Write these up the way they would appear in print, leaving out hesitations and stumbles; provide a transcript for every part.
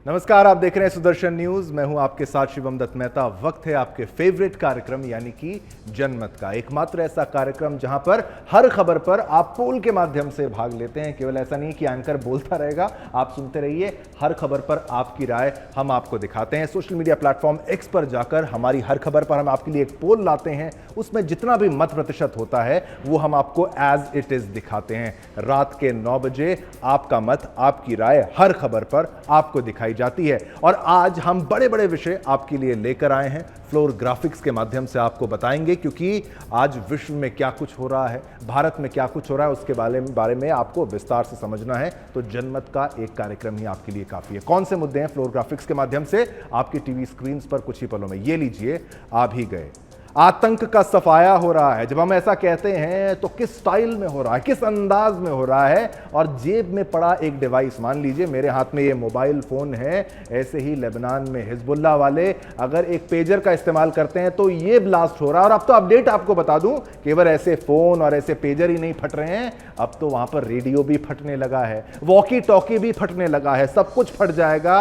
नमस्कार, आप देख रहे हैं सुदर्शन न्यूज। मैं हूं आपके साथ शिवम दत्त मेहता। वक्त है आपके फेवरेट कार्यक्रम यानी कि जनमत का, एकमात्र ऐसा कार्यक्रम जहां पर हर खबर पर आप पोल के माध्यम से भाग लेते हैं। केवल ऐसा नहीं कि एंकर बोलता रहेगा, आप सुनते रहिए। हर खबर पर आपकी राय हम आपको दिखाते हैं। सोशल मीडिया प्लेटफॉर्म एक्स पर जाकर हमारी हर खबर पर हम आपके लिए एक पोल लाते हैं। उसमें जितना भी मत प्रतिशत होता है वो हम आपको एज इट इज दिखाते हैं। रात के 9 बजे आपका मत, आपकी राय हर खबर पर आपको दिखाई जाती है। और आज हम बड़े बड़े विषय आपके लिए लेकर आए हैं। फ्लोर ग्राफिक्स के माध्यम से आपको बताएंगे, क्योंकि आज विश्व में क्या कुछ हो रहा है, भारत में क्या कुछ हो रहा है, उसके बारे में आपको विस्तार से समझना है। तो जनमत का एक कार्यक्रम ही आपके लिए काफी है। कौन से मुद्दे हैं फ्लोर ग्राफिक्स के माध्यम से आपकी टीवी स्क्रीन पर कुछ ही पलों में। ये लीजिए, आ भी गए। आतंक का सफाया हो रहा है। जब हम ऐसा कहते हैं तो किस स्टाइल में हो रहा है, किस अंदाज में हो रहा है। और जेब में पड़ा एक डिवाइस, मान लीजिए मेरे हाथ में ये मोबाइल फोन है, ऐसे ही लेबनान में हिजबुल्लाह वाले अगर एक पेजर का इस्तेमाल करते हैं तो ये ब्लास्ट हो रहा है। और अब तो अपडेट आपको बता दूं, केवल ऐसे फोन और ऐसे पेजर ही नहीं फट रहे हैं, अब तो वहां पर रेडियो भी फटने लगा है, वॉकी टॉकी भी फटने लगा है, सब कुछ फट जाएगा।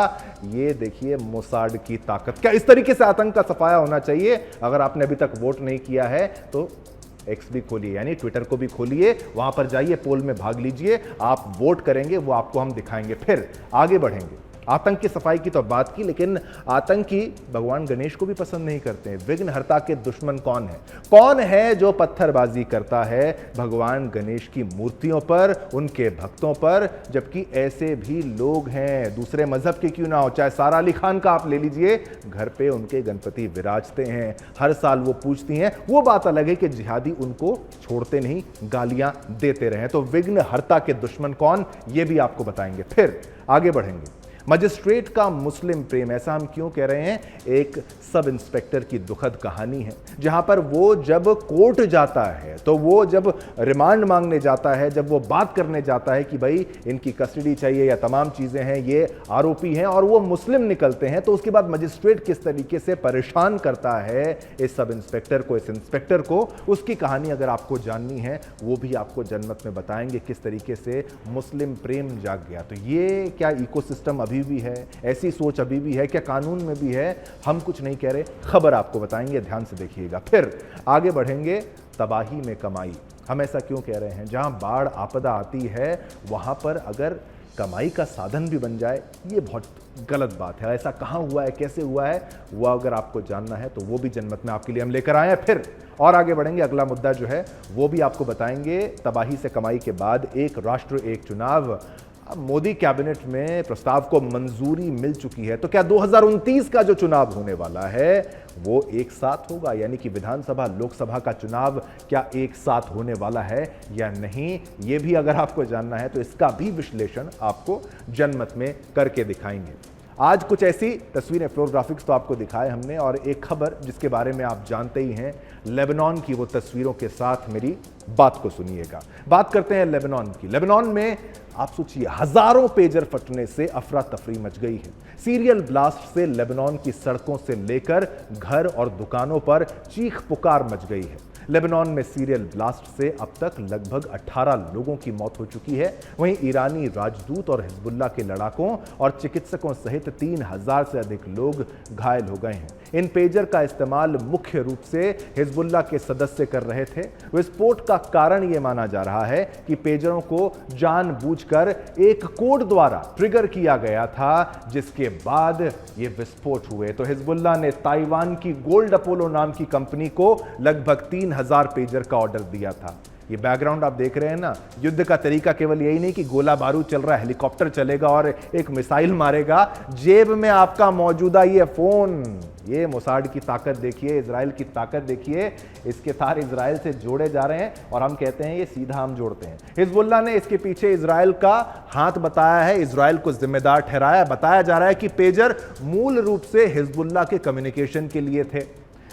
ये देखिए मोसाड की ताकत। क्या इस तरीके से आतंक का सफाया होना चाहिए? अगर आपने अभी तक वोट नहीं किया है तो एक्स भी खोलिए, यानी ट्विटर को भी खोलिए, वहां पर जाइए, पोल में भाग लीजिए। आप वोट करेंगे, वो आपको हम दिखाएंगे। फिर आगे बढ़ेंगे। आतंक की सफाई की तो बात की, लेकिन आतंकी भगवान गणेश को भी पसंद नहीं करते हैं। विघ्नहर्ता के दुश्मन कौन है? कौन है जो पत्थरबाजी करता है भगवान गणेश की मूर्तियों पर, उनके भक्तों पर? जबकि ऐसे भी लोग हैं, दूसरे मजहब के क्यों ना हो, चाहे सारा अली खान का आप ले लीजिए, घर पे उनके गणपति विराजते हैं, हर साल वो पूजती हैं। वो बात अलग है कि जिहादी उनको छोड़ते नहीं, गालियां देते रहे। तो विघ्नहर्ता के दुश्मन कौन, ये भी आपको बताएंगे। फिर आगे बढ़ेंगे। मजिस्ट्रेट का मुस्लिम प्रेम, ऐसा हम क्यों कह रहे हैं? एक सब इंस्पेक्टर की दुखद कहानी है, जहां पर वो जब कोर्ट जाता है, तो वो जब रिमांड मांगने जाता है, जब वो बात करने जाता है कि भाई इनकी कस्टडी चाहिए या तमाम चीजें हैं, ये आरोपी हैं, और वो मुस्लिम निकलते हैं, तो उसके बाद मजिस्ट्रेट किस तरीके से परेशान करता है इस सब इंस्पेक्टर को, इस इंस्पेक्टर को, उसकी कहानी अगर आपको जाननी है वो भी आपको जनमत में बताएंगे। किस तरीके से मुस्लिम प्रेम जाग गया। तो ये क्या इकोसिस्टम अभी भी है, ऐसी सोच अभी भी है क्या, कानून में भी है? हम कुछ नहीं कह रहे, खबर आपको बताएंगे, ध्यान से देखिएगा। फिर आगे बढ़ेंगे। तबाही में कमाई, हम ऐसा क्यों कह रहे हैं? जहां बाढ़ आपदा आती है वहां पर अगर कमाई का साधन भी बन जाए, ये बहुत गलत बात है। ऐसा कहां हुआ है, कैसे हुआ है, वो अगर आपको जानना है तो वो भी जनमत में आपके लिए हम लेकर आए हैं। फिर और आगे बढ़ेंगे। अगला मुद्दा जो है वो भी आपको बताएंगे। तबाही से कमाई के बाद एक राष्ट्र एक चुनाव, अब मोदी कैबिनेट में प्रस्ताव को मंजूरी मिल चुकी है। तो क्या 2029 का जो चुनाव होने वाला है वो एक साथ होगा, यानी कि विधानसभा लोकसभा का चुनाव क्या एक साथ होने वाला है या नहीं? ये भी अगर आपको जानना है तो इसका भी विश्लेषण आपको जनमत में करके दिखाएंगे। आज कुछ ऐसी तस्वीरें, फ्लोर ग्राफिक्स तो आपको दिखाए हमने, और एक खबर जिसके बारे में आप जानते ही हैं, लेबनान की वो तस्वीरों के साथ मेरी बात को सुनिएगा। बात करते हैं लेबनान की। लेबनान में आप सोचिए, हजारों पेजर फटने से अफरा तफरी मच गई है। सीरियल ब्लास्ट से लेबनान की सड़कों से लेकर घर और दुकानों पर चीख पुकार मच गई है। लेबनान में सीरियल ब्लास्ट से अब तक लगभग 18 लोगों की मौत हो चुकी है। वहीं ईरानी राजदूत और हिजबुल्लाह के लड़ाकों और चिकित्सकों सहित 3000 से अधिक लोग घायल हो गए हैं। इन पेजर का इस्तेमाल मुख्य रूप से हिजबुल्लाह के सदस्य कर रहे थे। विस्फोट का कारण यह माना जा रहा है कि पेजरों को जानबूझकर एक कोड द्वारा ट्रिगर किया गया था, जिसके बाद ये विस्फोट हुए। तो हिजबुल्लाह ने ताइवान की गोल्ड अपोलो नाम की कंपनी को लगभग 3000 पेजर का ऑर्डर दिया था। ये बैकग्राउंड आप देख रहे हैं ना, युद्ध का तरीका केवल यही नहीं कि गोला बारूद चल रहा है, हेलीकॉप्टर चलेगा और एक मिसाइल मारेगा। जेब में आपका मौजूदा ये फोन, ये मोसाड की ताकत देखिए, इजराइल की ताकत देखिए। इसके तार इजराइल से जोड़े जा रहे हैं और हम कहते हैं ये सीधा हम जोड़ते हैं। हिजबुल्लाह ने इसके पीछे इजराइल का हाथ बताया है, इजराइल को जिम्मेदार ठहराया। बताया जा रहा है कि पेजर मूल रूप से हिजबुल्लाह के कम्युनिकेशन के लिए थे।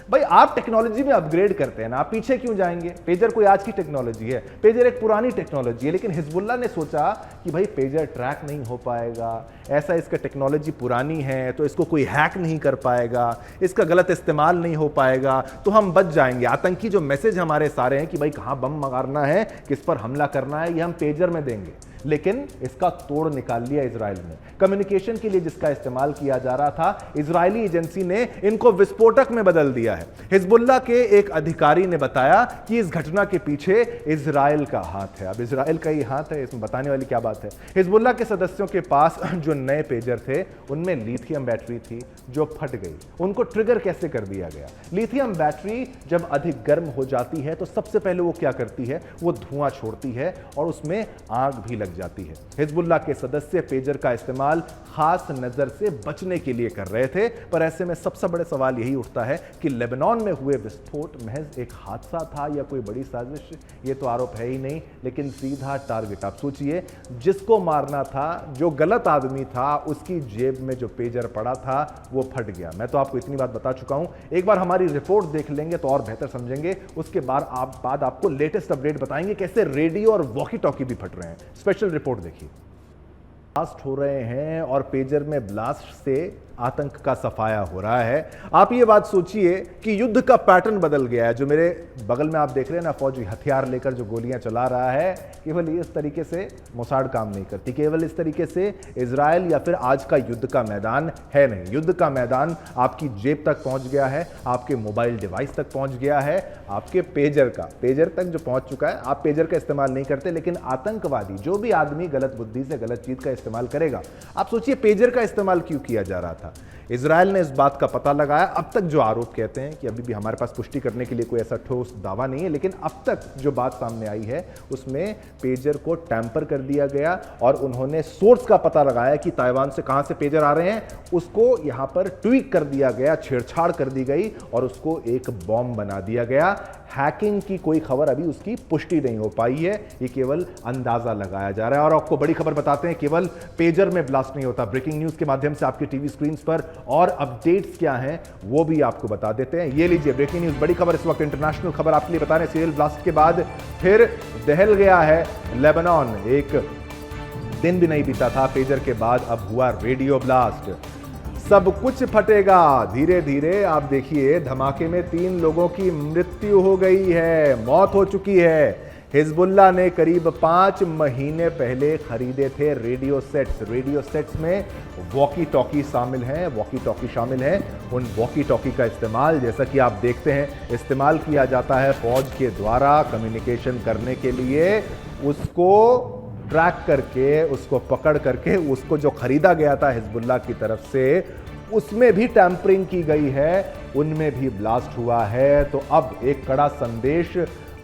भाई आप टेक्नोलॉजी में अपग्रेड करते हैं ना, आप पीछे क्यों जाएंगे? पेजर कोई आज की टेक्नोलॉजी है, पेजर एक पुरानी टेक्नोलॉजी है। लेकिन हिजबुल्लाह ने सोचा कि भाई पेजर ट्रैक नहीं हो पाएगा, ऐसा इसका टेक्नोलॉजी पुरानी है तो इसको कोई हैक नहीं कर पाएगा, इसका गलत इस्तेमाल नहीं हो पाएगा, तो हम बच जाएंगे। आतंकी जो मैसेज हमारे सारे हैं कि भाई कहाँ बम मारना है, किस पर हमला करना है, ये हम पेजर में देंगे। लेकिन इसका तोड़ निकाल लिया इजराइल ने। कम्युनिकेशन के लिए जिसका इस्तेमाल किया जा रहा था, इजरायली एजेंसी ने इनको विस्फोटक में बदल दिया है। हिजबुल्लाह के एक अधिकारी ने बताया कि इस घटना के पीछे इजराइल का हाथ है। अब इजराइल का ही हाथ है, इसमें बताने वाली क्या बात है। हिजबुल्लाह के सदस्यों के पास जो नए पेजर थे उनमें लिथियम बैटरी थी जो फट गई। उनको ट्रिगर कैसे कर दिया गया? लिथियम बैटरी जब अधिक गर्म हो जाती है तो सबसे पहले वो क्या करती है, वो धुआं छोड़ती है और उसमें आग भी लग जाती है। हिजबुल्लाह के सदस्य पेजर का इस्तेमाल खास नजर से बचने के लिए कर रहे थे, पर ऐसे में सबसे बड़े सवाल यही उठता है कि लेबनान में हुए विस्फोट महज एक हादसा था या कोई बड़ी साजिश? ये तो आरोप है ही नहीं, लेकिन सीधा टारगेट। आप सोचिए, जिसको मारना था, जो गलत आदमी था, उसकी जेब में जो पेजर पड़ा था वो फट गया। मैं तो आपको इतनी बात बता चुका हूं, एक बार हमारी रिपोर्ट देख लेंगे तो और बेहतर समझेंगे। उसके बाद आपको लेटेस्ट अपडेट बताएंगे कैसे रेडियो और वॉकी टॉकी भी फट रहे हैं। स्पेशल रिपोर्ट देखिए। ब्लास्ट हो रहे हैं और पेजर में ब्लास्ट से आतंक का सफाया हो रहा है। आप ये बात सोचिए कि युद्ध का पैटर्न बदल गया है। जो मेरे बगल में आप देख रहे हैं ना, फौजी हथियार लेकर जो गोलियां चला रहा है, केवल इस तरीके से मोसाड काम नहीं करती, केवल इस तरीके से इजराइल या फिर आज का युद्ध का मैदान है नहीं। युद्ध का मैदान आपकी जेब तक पहुंच गया है, आपके मोबाइल डिवाइस तक पहुंच गया है, आपके पेजर तक जो पहुंच चुका है। आप पेजर का इस्तेमाल नहीं करते, लेकिन आतंकवादी, जो भी आदमी गलत बुद्धि से गलत चीज का इस्तेमाल करेगा, आप सोचिए पेजर का इस्तेमाल क्यों किया जा रहा था। इजराइल ने इस बात का पता लगाया। अब तक जो आरोप कहते हैं कि अभी भी हमारे पास पुष्टि करने के लिए कोई ऐसा ठोस दावा नहीं है, लेकिन अब तक जो बात सामने आई है उसमें पेजर को टैंपर कर दिया गया और उन्होंने सोर्स का पता लगाया कि ताइवान से कहां से पेजर आ रहे हैं, उसको यहां पर ट्वीक कर दिया गया, छेड़छाड़ कर दी गई और उसको एक बॉम्ब बना दिया गया। हैकिंग की कोई खबर अभी उसकी पुष्टि नहीं हो पाई है, ये केवल अंदाजा लगाया जा रहा है। और आपको बड़ी खबर बताते हैं, केवल पेजर में ब्लास्ट नहीं होता। ब्रेकिंग न्यूज के माध्यम से आपके टीवी स्क्रीन पर और अपडेट्स क्या हैं वो भी आपको बता देते हैं। ये लीजिए ब्रेकिंग न्यूज, बड़ी खबर इस वक्त, इंटरनेशनल खबर आपके लिए बता रहे हैं। सीरियल ब्लास्ट के बाद फिर दहल गया है लेबनान। एक दिन भी नहीं बीता था पेजर के बाद, अब हुआ रेडियो ब्लास्ट। सब कुछ फटेगा धीरे धीरे। आप देखिए, धमाके में 3 लोगों की मृत्यु हो गई है, मौत हो चुकी है। हिजबुल्लाह ने करीब 5 महीने पहले खरीदे थे रेडियो सेट्स। रेडियो सेट्स में वॉकी टॉकी शामिल हैं, उन वॉकी टॉकी का इस्तेमाल, जैसा कि आप देखते हैं, इस्तेमाल किया जाता है फौज के द्वारा कम्युनिकेशन करने के लिए। उसको ट्रैक करके, उसको पकड़ करके, उसको जो खरीदा गया था हिजबुल्लाह की तरफ से, उसमें भी टैंपरिंग की गई है, उनमें भी ब्लास्ट हुआ है। तो अब एक कड़ा संदेश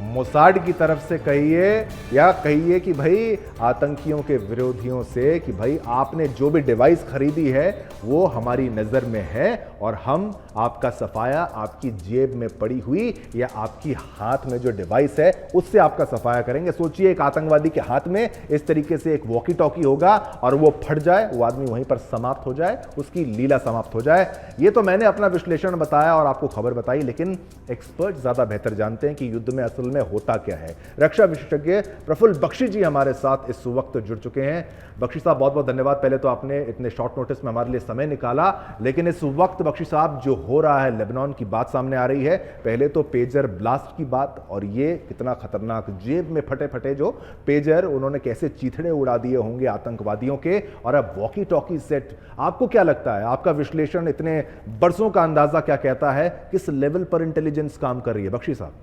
मोसाड की तरफ से कहिए या कहिए कि भाई आतंकियों के विरोधियों से, कि भाई आपने जो भी डिवाइस खरीदी है वो हमारी नज़र में है और हम आपका सफाया आपकी जेब में पड़ी हुई या आपकी हाथ में जो डिवाइस है उससे आपका सफाया करेंगे। सोचिए, एक आतंकवादी के हाथ में इस तरीके से एक वॉकी टॉकी होगा और वो फट जाए, वो आदमी वहीं पर समाप्त हो जाए, उसकी लीला समाप्त हो जाए। ये तो मैंने अपना विश्लेषण बताया और आपको खबर बताई, लेकिन एक्सपर्ट ज्यादा बेहतर जानते हैं कि युद्ध में असल में होता क्या है। रक्षा विशेषज्ञ प्रफुल्ल बख्शी जी हमारे साथ इस वक्त जुड़ चुके हैं। बख्शी साहब, बहुत बहुत धन्यवाद। पहले तो आपने इतने शॉर्ट नोटिस में हमारे लिए समय निकाला, लेकिन इस वक्त बख्शी साहब जो हो रहा है, लेबनान की बात सामने आ रही है। पहले तो पेजर ब्लास्ट की बात, और ये कितना खतरनाक, जेब में फटे फटे जो पेजर, उन्होंने कैसे चीथड़े उड़ा दिए होंगे आतंकवादियों के, और अब वॉकी टॉकी सेट। आपको क्या लगता है, आपका विश्लेषण इतने बरसों का अंदाजा क्या कहता है, किस लेवल पर इंटेलिजेंस काम कर रही है बख्शी साहब?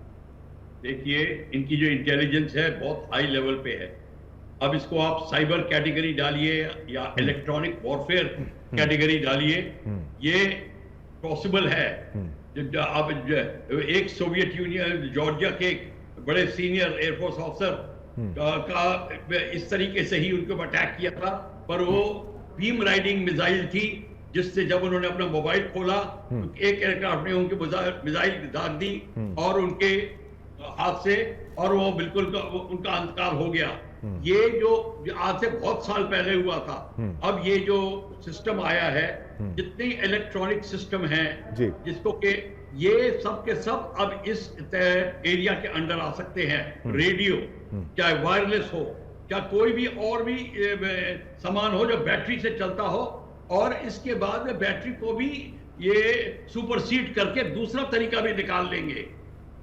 देखिए, इनकी जो इंटेलिजेंस है बहुत हाई लेवल पे है। अब इसको आप साइबर कैटेगरी डालिए या इलेक्ट्रॉनिक वॉरफेयर कैटेगरी डालिए, ये पॉसिबल है। अब एक सोवियत यूनियन, जॉर्जिया के बड़े सीनियर एयरफोर्स ऑफिसर का इस तरीके से ही उनको अटैक किया था, पर वो बीम राइडिंग मिसाइल थी, जिससे जब उन्होंने अपना मोबाइल खोला तो एक एयरक्राफ्ट ने उनके मिसाइल दाग दी और उनके हाथ से, और वो बिल्कुल उनका अंतकाल हो गया। ये जो आज से बहुत साल पहले हुआ था, अब ये जो सिस्टम आया है, जितने इलेक्ट्रॉनिक सिस्टम हैं, जिसको के ये सब के सब अब इस एरिया के अंडर आ सकते हैं। रेडियो, चाहे वायरलेस हो, चाहे कोई भी और भी सामान हो जो बैटरी से चलता हो, और इसके बाद में बैटरी को भी ये सुपरसीड करके दूसरा तरीका भी निकाल लेंगे।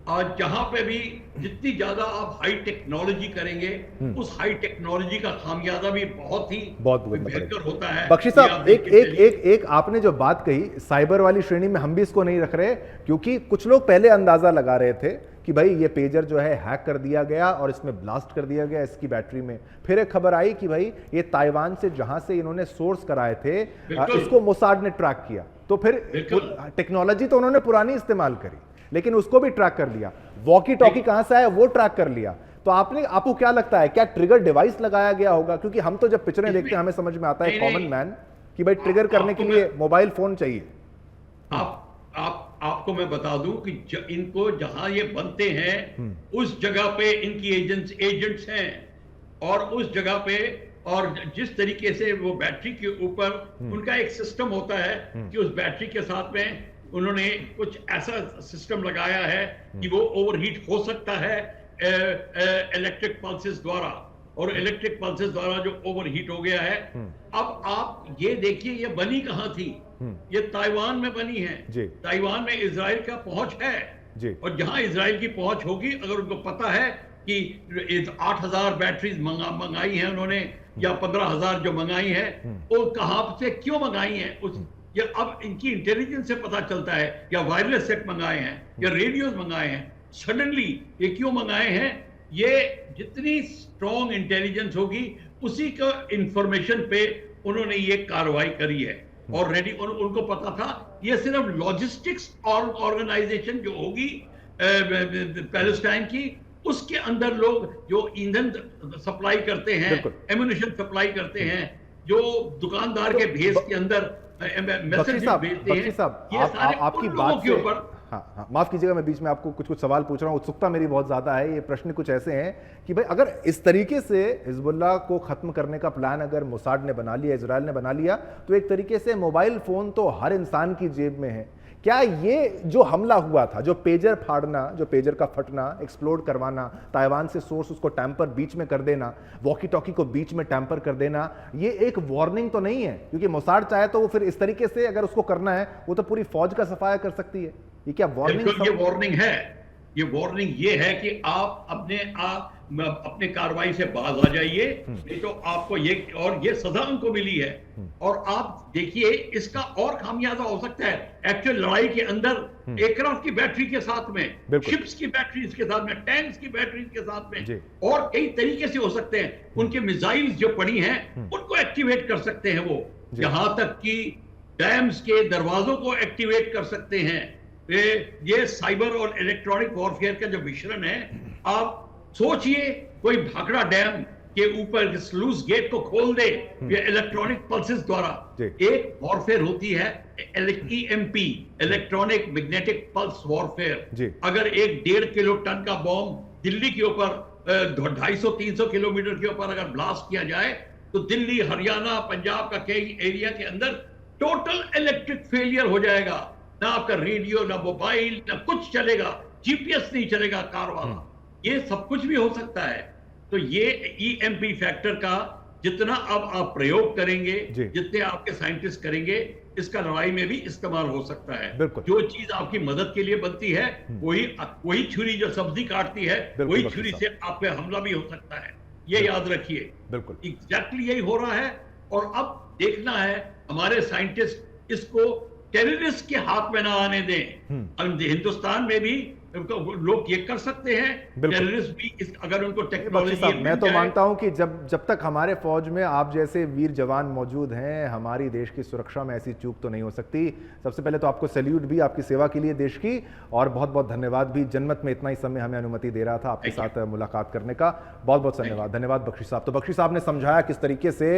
आज जहां पे भी जितनी ज्यादा आप हाई टेक्नोलॉजी करेंगे, उस हाई टेक्नोलॉजी का खामियाजा भी बहुत बेहतर होता है। बख्शी ये साहब, आप एक देखते एक चलिए। एक एक आपने जो बात कही साइबर वाली श्रेणी में हम भी इसको नहीं रख रहे, क्योंकि कुछ लोग पहले अंदाजा लगा रहे थे कि भाई ये पेजर जो है हैक कर दिया गया और इसमें ब्लास्ट कर दिया गया इसकी बैटरी में। फिर एक खबर आई कि भाई ये ताइवान से जहां से इन्होंने सोर्स कराए थे इसको मोसाड ने ट्रैक किया। तो फिर टेक्नोलॉजी तो उन्होंने पुरानी इस्तेमाल करी, लेकिन उसको भी ट्रैक कर लिया। वॉकी टॉकी कहां से आया वो ट्रैक कर लिया। तो आपको क्या लगता है, क्या ट्रिगर डिवाइस लगाया गया होगा? क्योंकि हम तो जब पिक्चरें देखते हैं हमें समझ में आता है कॉमन मैन कि भाई ट्रिगर करने के लिए मोबाइल फोन चाहिए। आपको मैं बता दूं कि इनको जहां ये बनते हैं उस जगह पे इनकी एजेंट्स हैं, और उस जगह पे और जिस तरीके से वो बैटरी के ऊपर उनका एक सिस्टम होता है कि उस बैटरी के साथ में उन्होंने कुछ ऐसा सिस्टम लगाया है कि वो ओवरहीट हो सकता है इलेक्ट्रिक पल्सेस द्वारा, और इलेक्ट्रिक पल्सेस द्वारा जो ओवरहीट हो गया है। अब आप ये देखिए ये बनी कहां थी, ये ताइवान में बनी है। ताइवान में इजराइल का पहुंच है, और जहां इजराइल की पहुंच होगी, अगर उनको पता है कि 8,000 बैटरीज मंगाई हैं उन्होंने, या 15,000 जो मंगाई है, वो कहां से क्यों मंगाई है, ये अब इनकी इंटेलिजेंस से पता चलता है। या वायरलेस सेट मंगाए हैं, या रेडियोज मंगाए हैं, सडनली ये क्यों मंगाए हैं? ये जितनी स्ट्रॉन्ग इंटेलिजेंस होगी उसी का इंफॉर्मेशन पे उन्होंने ये कार्रवाई करी है। ऑलरेडी उनको पता था ये सिर्फ लॉजिस्टिक्स और ऑर्गेनाइजेशन जो होगी पैलेस्टाइन की, उसके अंदर लोग जो ईंधन सप्लाई करते हैं, एम्युनिशन सप्लाई करते हैं, जो दुकानदार के भेस के अंदर मैसेज भेजते हैं, ये सारे आपकी बात के ऊपर माफ कीजिएगा मैं बीच में आपको कुछ सवाल पूछ रहा हूं। उत्सुकता मेरी बहुत ज्यादा है। ये प्रश्न कुछ ऐसे हैं कि भाई अगर इस तरीके से हिजबुल्लाह को खत्म करने का प्लान अगर मोसाड ने बना लिया, इजराइल ने बना लिया, तो एक तरीके से मोबाइल फोन तो हर इंसान की जेब में है। क्या ये जो हमला हुआ था, जो पेजर फाड़ना, जो पेजर का फटना, एक्सप्लोड करवाना, ताइवान से सोर्स उसको टैंपर बीच में कर देना, वॉकी टॉकी को बीच में टैंपर कर देना, ये एक वार्निंग तो नहीं है? क्योंकि मोसाड चाहे तो वो फिर इस तरीके से अगर उसको करना है वो तो पूरी फौज का सफाया कर सकती है। ये क्या वार्निंग? ये वार्निंग है। ये वार्निंग ये है कि आप अपने कार्रवाई से बाज आ जाइए, नहीं तो आपको ये सजा उनको मिली है। और आप देखिए इसका और खामियाजा हो सकता है एक्चुअल लड़ाई के अंदर, एयरक्राफ्ट की बैटरी के साथ में, शिप्स की बैटरीज के साथ में, टैंक्स की बैटरीज के साथ में, और कई तरीके से हो सकते हैं। उनके मिसाइल्स जो पड़ी हैं उनको एक्टिवेट कर सकते हैं वो, यहां तक कि डैम्स के दरवाजों को एक्टिवेट कर सकते हैं। ये साइबर और इलेक्ट्रॉनिक वॉरफेयर का जो मिश्रण है, आप सोचिए कोई भाखड़ा डैम के ऊपर स्लूस गेट को खोल दे ये इलेक्ट्रॉनिक पल्सेस द्वारा। एक वॉरफेयर होती है EMP, electronic magnetic pulse warfare. अगर एक 1.5 किलो टन का बॉम्ब दिल्ली के ऊपर 250-300 किलोमीटर के ऊपर अगर ब्लास्ट किया जाए, तो दिल्ली, हरियाणा, पंजाब का कई एरिया के अंदर टोटल इलेक्ट्रिक फेलियर हो जाएगा। ना आपका रेडियो, ना मोबाइल, ना कुछ चलेगा, GPS नहीं चलेगा कार वाला। ये सब कुछ भी हो सकता है। तो ये EMP फैक्टर का जितना अब आप प्रयोग करेंगे, जितने आपके साइंटिस्ट करेंगे, इसका लड़ाई में भी इस्तेमाल हो सकता है। जो चीज आपकी मदद के लिए बनती है, वही छुरी जो सब्जी काटती है, वही छुरी से आप पे हमला भी हो सकता है। ये याद रखिए। बिल्कुल एग्जैक्टली यही हो रहा है। और अब देखना है हमारे साइंटिस्ट इसको टेररिस्ट के हाथ में ना आने दें। हिंदुस्तान में भी लोग ये कर सकते हैं, टेररिस्ट भी अगर उनको टेक्नोलॉजी। मैं तो मानता हूं कि जब तक हमारे फौज में आप जैसे वीर जवान मौजूद हैं, हमारी देश की सुरक्षा में ऐसी चूक तो नहीं हो सकती। सबसे पहले तो आपको सैल्यूट भी आपकी सेवा के लिए देश की, और बहुत बहुत धन्यवाद भी जनमत में इतना ही समय हमें अनुमति दे रहा था आपके साथ मुलाकात करने का। बहुत बहुत धन्यवाद। धन्यवाद बख्शी साहब। तो बख्शी साहब ने समझाया किस तरीके से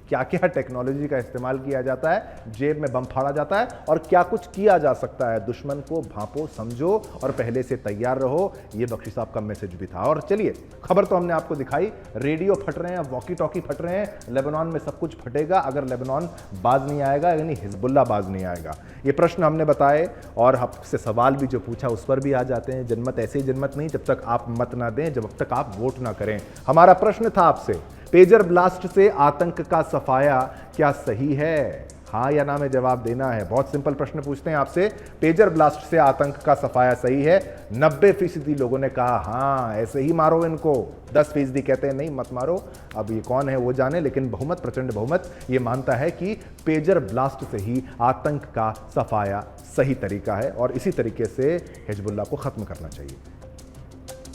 क्या क्या टेक्नोलॉजी का इस्तेमाल किया जाता है, जेब में बम फाड़ा जाता है, और क्या कुछ किया जा सकता है। दुश्मन को भांपो, समझो और पहले से तैयार रहो। ये बख्शी साहब का मैसेज भी था। और चलिए, खबर तो हमने आपको दिखाई, रेडियो फट रहे हैं, वॉकी टॉकी फट रहे हैं, लेबनान में सब कुछ फटेगा अगर लेबनान बाज नहीं आएगा, यानी हिजबुल्लाह बाज नहीं आएगा। ये प्रश्न हमने बताए और आपसे सवाल भी जो पूछा उस पर भी आ जाते हैं। जनमत ऐसे ही जनमत नहीं जब तक आप मत ना दें, जब तक आप वोट ना करें। हमारा प्रश्न था आपसे, पेजर ब्लास्ट से आतंक का सफाया क्या सही है? हाँ या ना में जवाब देना है। बहुत सिंपल प्रश्न पूछते हैं आपसे, पेजर ब्लास्ट से आतंक का सफाया सही है? 90% लोगों ने कहा हाँ, ऐसे ही मारो इनको। 10% कहते हैं नहीं मत मारो। अब ये कौन है वो जाने, लेकिन बहुमत, प्रचंड बहुमत ये मानता है कि पेजर ब्लास्ट से ही आतंक का सफाया सही तरीका है और इसी तरीके से हिजबुल्लाह को खत्म करना चाहिए।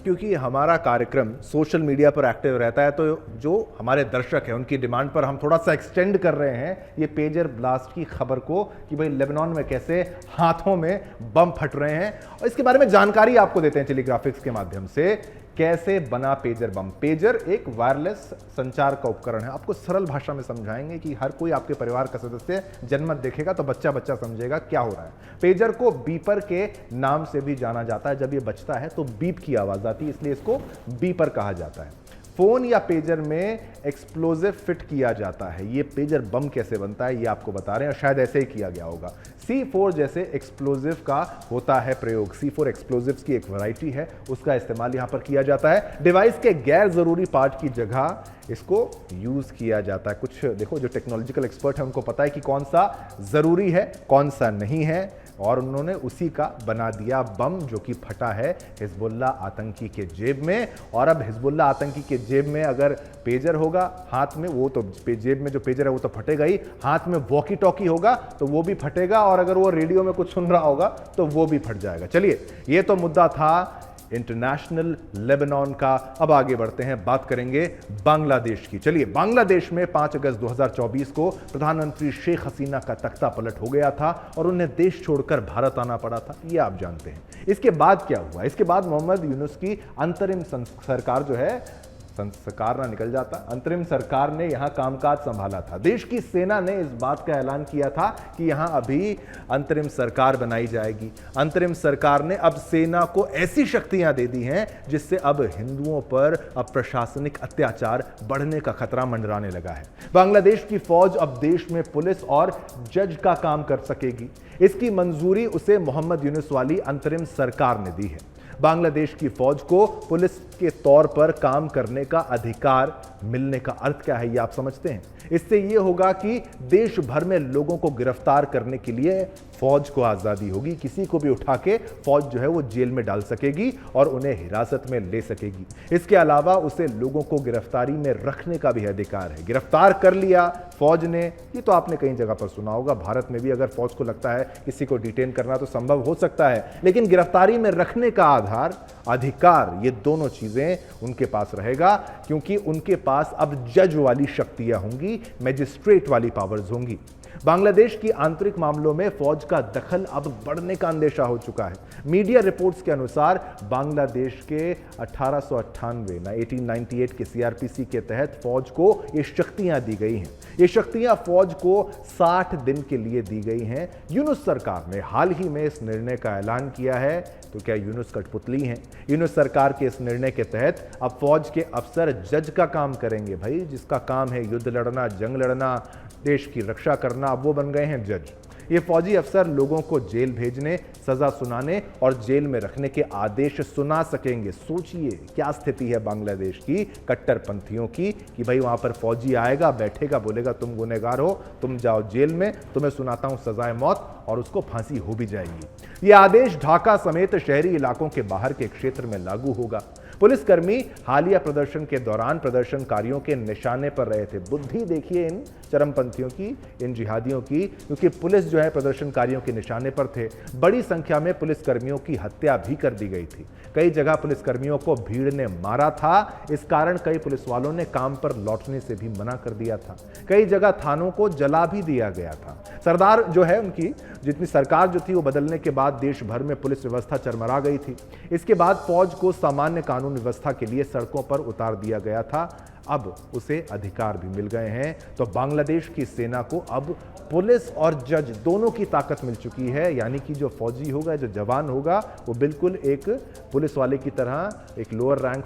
क्योंकि हमारा कार्यक्रम सोशल मीडिया पर एक्टिव रहता है, तो जो हमारे दर्शक हैं उनकी डिमांड पर हम थोड़ा सा एक्सटेंड कर रहे हैं ये पेजर ब्लास्ट की खबर को कि भाई लेबनान में कैसे हाथों में बम फट रहे हैं, और इसके बारे में जानकारी आपको देते हैं टेलीग्राफिक्स के माध्यम से। कैसे बना पेजर बम? पेजर एक वायरलेस संचार का उपकरण है। आपको सरल भाषा में समझाएंगे कि हर कोई आपके परिवार का सदस्य जनमत देखेगा तो बच्चा बच्चा समझेगा क्या हो रहा है। पेजर को बीपर के नाम से भी जाना जाता है। जब ये बजता है तो बीप की आवाज आती है, इसलिए इसको बीपर कहा जाता है। फोन या पेजर में एक्सप्लोजिव फिट किया जाता है। ये पेजर बम कैसे बनता है ये आपको बता रहे हैं, और शायद ऐसे ही किया गया होगा। C4 जैसे एक्सप्लोजिव का होता है प्रयोग। C4 एक्सप्लोजिव्स की एक वैरायटी है, उसका इस्तेमाल यहां पर किया जाता है। डिवाइस के गैर जरूरी पार्ट की जगह इसको यूज किया जाता है। कुछ देखो, जो टेक्नोलॉजिकल एक्सपर्ट है उनको पता है कि कौन सा जरूरी है कौन सा नहीं है, और उन्होंने उसी का बना दिया बम, जो कि फटा है हिजबुल्लाह आतंकी के जेब में। और अब हिजबुल्लाह आतंकी के जेब में अगर पेजर होगा हाथ में, वो तो जेब में जो पेजर है वो तो फटेगा ही, हाथ में वॉकी टॉकी होगा तो वो भी फटेगा, और अगर वो रेडियो में कुछ सुन रहा होगा तो वो भी फट जाएगा। चलिए, ये तो मुद्दा था इंटरनेशनल लेबनान का। अब आगे बढ़ते हैं, बात करेंगे बांग्लादेश की। चलिए, बांग्लादेश में 5 अगस्त 2024 को प्रधानमंत्री शेख हसीना का तख्ता पलट हो गया था और उन्हें देश छोड़कर भारत आना पड़ा था, ये आप जानते हैं। इसके बाद क्या हुआ? इसके बाद मोहम्मद यूनुस की अंतरिम सरकार जो है, संस्कार ना निकल जाता, अंतरिम सरकार ने यहां कामकाज संभाला था। देश की सेना ने इस बात का ऐलान किया था कि यहां अभी अंतरिम सरकार बनाई जाएगी। अंतरिम सरकार ने अब सेना को ऐसी शक्तियां दे दी हैं जिससे अब हिंदुओं पर अप्रशासनिक अत्याचार बढ़ने का खतरा मंडराने लगा है। बांग्लादेश की फौज अब देश में पुलिस और जज का काम कर सकेगी। इसकी मंजूरी उसे मोहम्मद यूनुस वाली अंतरिम सरकार ने दी है। बांग्लादेश की फौज को पुलिस के तौर पर काम करने का अधिकार मिलने का अर्थ क्या है ये आप समझते हैं? इससे यह होगा कि देश भर में लोगों को गिरफ्तार करने के लिए फौज को आजादी होगी। किसी को भी उठा के फौज जो है वो जेल में डाल सकेगी और उन्हें हिरासत में ले सकेगी। इसके अलावा उसे लोगों को गिरफ्तारी में रखने का भी अधिकार है। गिरफ्तार कर लिया फौज ने, ये तो आपने कई जगह पर सुना होगा, भारत में भी अगर फौज को लगता है किसी को डिटेन करना तो संभव हो सकता है, लेकिन गिरफ्तारी में रखने का आधार, अधिकार, ये दोनों चीजें उनके पास रहेगा, क्योंकि उनके पास अब जज वाली शक्तियां होंगी, मैजिस्ट्रेट वाली पावर्स होंगी। बांग्लादेश की आंतरिक मामलों में फौज का दखल अब बढ़ने का अंदेशा हो चुका है। मीडिया रिपोर्ट्स के अनुसार बांग्लादेश के 1898 के सीआरपीसी के तहत फौज को ये शक्तियां दी गई हैं। ये शक्तियां फौज को 60 दिन के लिए दी गई हैं। यूनुस सरकार ने हाल ही में इस निर्णय का ऐलान किया है, तो क्या यूनुस कठपुतली हैं? यूनुस सरकार के इस निर्णय के तहत अब फौज के अफसर जज का काम करेंगे। भाई, जिसका काम है युद्ध लड़ना, जंग लड़ना, देश की रक्षा करना, अब वो बन गए हैं जज। ये फौजी अफसर लोगों को जेल भेजने, सजा सुनाने और जेल में रखने के आदेश सुना सकेंगे। सोचिए क्या स्थिति है बांग्लादेश की कट्टरपंथियों की कि भाई वहां पर फौजी आएगा, बैठेगा, बोलेगा तुम गुनहगार हो, तुम जाओ जेल में, तुम्हें सुनाता हूं सजाए मौत, और उसको फांसी हो भी जाएगी। यह आदेश ढाका समेत शहरी इलाकों के बाहर के क्षेत्र में लागू होगा। पुलिसकर्मी हालिया प्रदर्शन के दौरान प्रदर्शनकारियों के निशाने पर रहे थे। बुद्धि देखिए इन चरमपंथियों की, इन जिहादियों की, क्योंकि पुलिस जो है प्रदर्शनकारियों के निशाने पर थे। बड़ी संख्या में पुलिसकर्मियों की हत्या भी कर दी गई थी। कई जगह पुलिसकर्मियों को भीड़ ने मारा था। इस कारण कई पुलिस वालों ने काम पर लौटने से भी मना कर दिया था। कई जगह थानों को जला भी दिया गया था। सरदार जो है उनकी जितनी सरकार जो थी वो बदलने के बाद देश भर में पुलिस व्यवस्था चरमरा गई थी। इसके बाद फौज को सामान्य कानून व्यवस्था के लिए सड़कों पर उतार दिया गया था। अब उसे अधिकार भी मिल गए हैं। तो बांग्लादेश की सेना को अब पुलिस और जज दोनों की ताकत मिल चुकी है, यानी कि जो फौजी होगा, जो जवान होगा, वो बिल्कुल एक पुलिस वाले की तरह, एक लोअर रैंक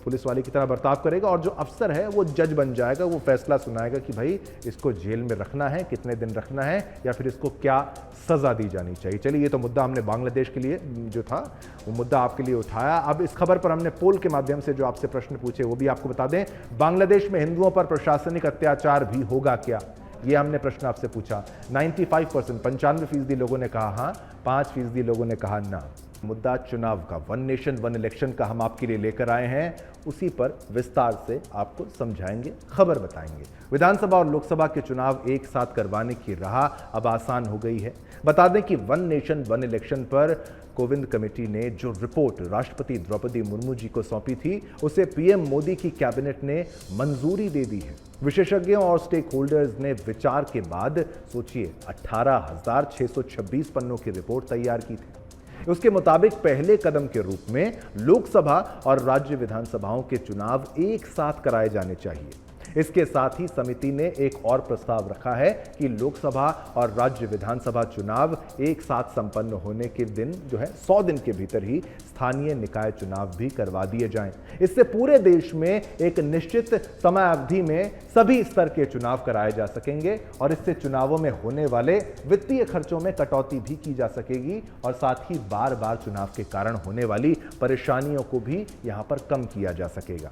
पुलिस वाले की तरह बर्ताव करेगा, और जो अफसर है वो जज बन जाएगा। वो फैसला सुनाएगा कि भाई इसको जेल में रखना है, कितने दिन रखना है, या फिर इसको क्या सजा दी जानी चाहिए। चलिए, ये तो मुद्दा हमने बांग्लादेश के लिए जो था वो मुद्दा आपके लिए उठाया। अब इस खबर पर हमने पोल के माध्यम से जो आपसे प्रश्न पूछे वो भी आपको बता दें। बांग्लादेश में हिंदुओं पर प्रशासनिक अत्याचार भी होगा क्या? ये हमने प्रश्न आपसे पूछा। 95% 95% लोगों ने कहा हाँ, 5% लोगों ने कहा ना। मुद्दा चुनाव का, वन नेशन वन इलेक्शन का हम आपके लिए लेकर आए हैं, उसी पर विस्तार से आपको समझाएंगे, खबर बताएंगे। विधानसभा और लोकसभा के चुनाव एक साथ करवाने की राह अब आसान हो गई है। बता दें कि वन नेशन वन इलेक्शन पर कोविंद कमेटी ने जो रिपोर्ट राष्ट्रपति द्रौपदी मुर्मू जी को सौंपी थी, उसे पीएम मोदी की कैबिनेट ने मंजूरी दे दी है। विशेषज्ञों और स्टेक होल्डर्स ने विचार के बाद सोचिए 18,626 पन्नों की रिपोर्ट तैयार की थी। उसके मुताबिक पहले कदम के रूप में लोकसभा और राज्य विधानसभाओं के चुनाव एक साथ कराए जाने चाहिए। इसके साथ ही समिति ने एक और प्रस्ताव रखा है कि लोकसभा और राज्य विधानसभा चुनाव एक साथ संपन्न होने के दिन जो है 100 दिन के भीतर ही स्थानीय निकाय चुनाव भी करवा दिए जाएं। इससे पूरे देश में एक निश्चित समय अवधि में सभी स्तर के चुनाव कराए जा सकेंगे और इससे चुनावों में होने वाले वित्तीय खर्चों में कटौती भी की जा सकेगी और साथ ही बार बार चुनाव के कारण होने वाली परेशानियों को भी यहां पर कम किया जा सकेगा।